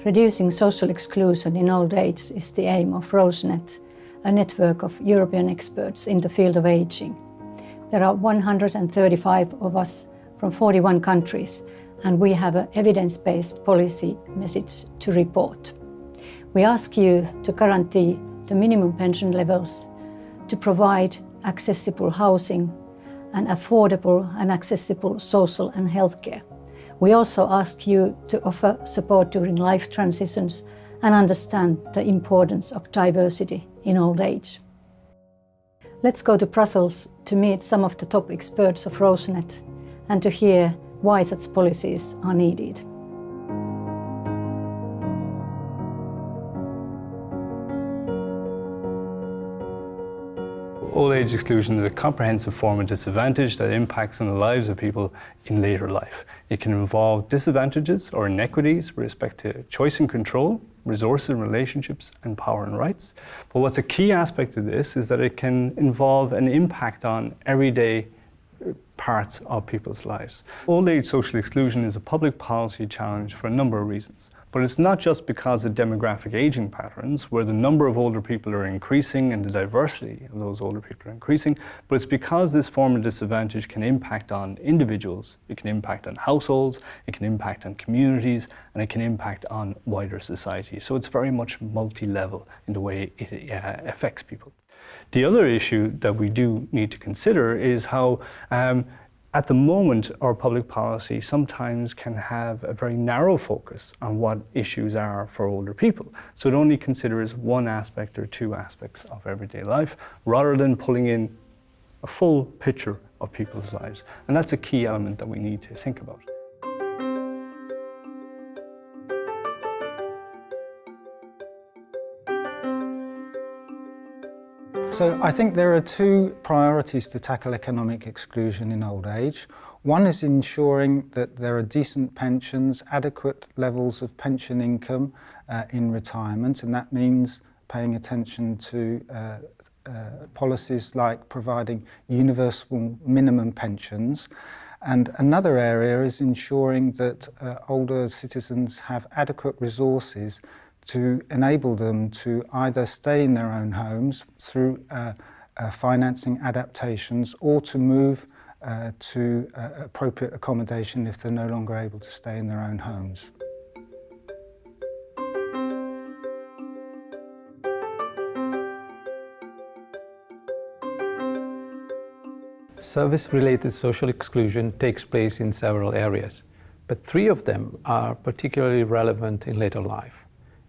Reducing social exclusion in old age is the aim of ROSEnet, a network of European experts in the field of aging. There are 135 of us from 41 countries, and we have an evidence-based policy message to report. We ask you to guarantee the minimum pension levels, to provide accessible housing and affordable and accessible social and health care. We also ask you to offer support during life transitions and understand the importance of diversity in old age. Let's go to Brussels to meet some of the top experts of ROSEnet and to hear why such policies are needed. Old age exclusion is a comprehensive form of disadvantage that impacts on the lives of people in later life. It can involve disadvantages or inequities with respect to choice and control, resources and relationships, and power and rights. But what's a key aspect of this is that it can involve an impact on everyday parts of people's lives. Old age social exclusion is a public policy challenge for a number of reasons. But it's not just because of demographic aging patterns, where the number of older people are increasing and the diversity of those older people are increasing, but it's because this form of disadvantage can impact on individuals, it can impact on households, it can impact on communities, and it can impact on wider society. So it's very much multi-level in the way it affects people. The other issue that we do need to consider is how at the moment, our public policy sometimes can have a very narrow focus on what issues are for older people. So it only considers one aspect or two aspects of everyday life, rather than pulling in a full picture of people's lives. And that's a key element that we need to think about. So I think there are two priorities to tackle economic exclusion in old age. One is ensuring that there are decent pensions, adequate levels of pension income in retirement, and that means paying attention to policies like providing universal minimum pensions. And another area is ensuring that older citizens have adequate resources to enable them to either stay in their own homes through financing adaptations, or to move to appropriate accommodation if they're no longer able to stay in their own homes. Service-related social exclusion takes place in several areas, but three of them are particularly relevant in later life.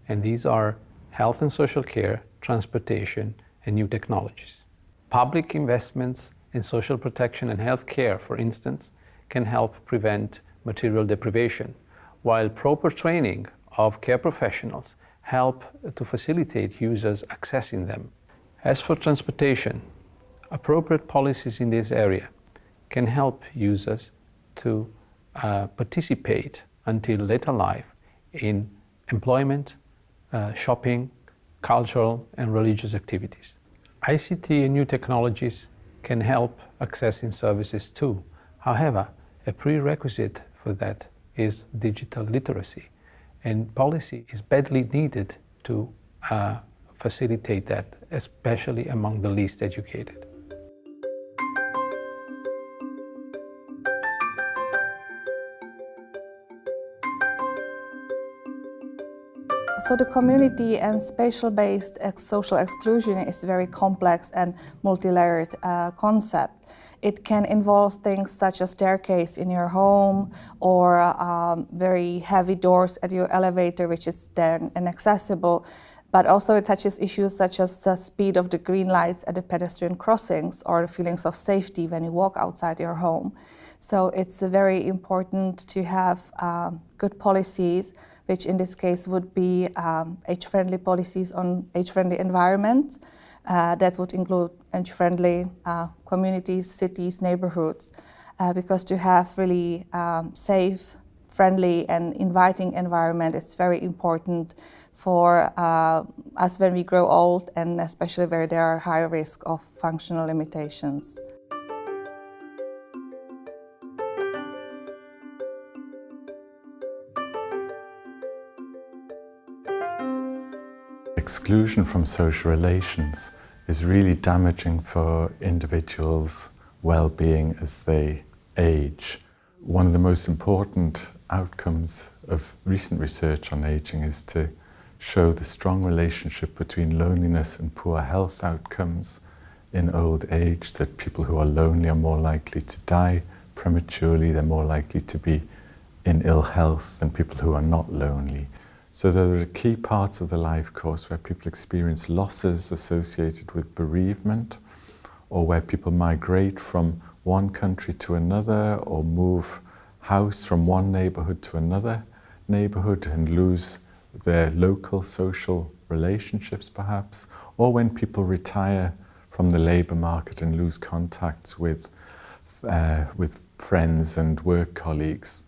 And these are health and social care, transportation, and new technologies. Public investments in social protection and health care, for instance, can help prevent material deprivation, while proper training of care professionals help to facilitate users accessing them. As for transportation, appropriate policies in this area can help users to participate until later life in employment, shopping, cultural and religious activities. ICT and new technologies can help accessing services too. However, a prerequisite for that is digital literacy, and policy is badly needed to facilitate that, especially among the least educated. So the community and spatial-based social exclusion is a very complex and multi-layered concept. It can involve things such as staircase in your home, or very heavy doors at your elevator, which is then inaccessible. But also it touches issues such as the speed of the green lights at the pedestrian crossings, or the feelings of safety when you walk outside your home. So it's very important to have good policies, which in this case would be age-friendly policies on age-friendly environments. That would include age-friendly communities, cities, neighborhoods, because to have really safe, friendly and inviting environment is very important for us when we grow old, and especially where there are high risk of functional limitations. exclusion from social relations is really damaging for individuals' well-being as they age. One of the most important outcomes of recent research on aging is to show the strong relationship between loneliness and poor health outcomes in old age, that people who are lonely are more likely to die prematurely, they're more likely to be in ill health than people who are not lonely. So there are key parts of the life course where people experience losses associated with bereavement, or where people migrate from one country to another, or move house from one neighbourhood to another neighbourhood and lose their local social relationships perhaps, or when people retire from the labour market and lose contacts with friends and work colleagues.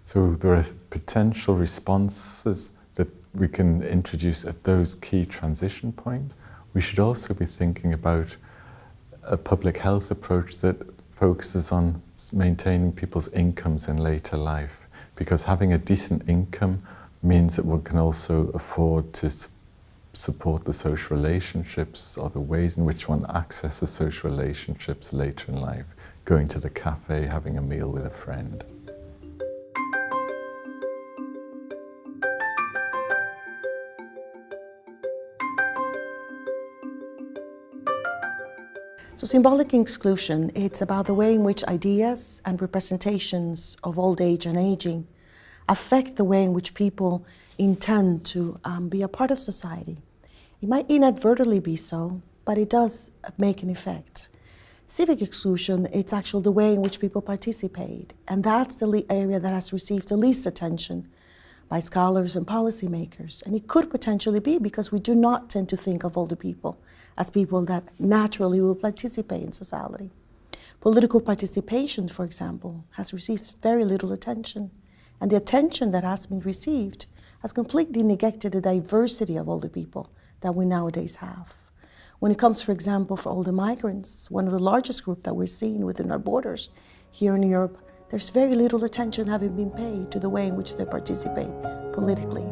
So there are potential responses that we can introduce at those key transition points. We should also be thinking about a public health approach that focuses on maintaining people's incomes in later life, because having a decent income means that one can also afford to support the social relationships or the ways in which one accesses social relationships later in life, going to the cafe, having a meal with a friend. So symbolic exclusion, it's about the way in which ideas and representations of old age and aging affect the way in which people intend to be a part of society. It might inadvertently be so, but it does make an effect. Civic exclusion, it's actually the way in which people participate, and that's the area that has received the least attention by scholars and policymakers. And it could potentially be because we do not tend to think of older people as people that naturally will participate in society. Political participation, for example, has received very little attention. And the attention that has been received has completely negated the diversity of older people that we nowadays have. When it comes, for example, for older migrants, one of the largest groups that we're seeing within our borders here in Europe, there's very little attention having been paid to the way in which they participate politically.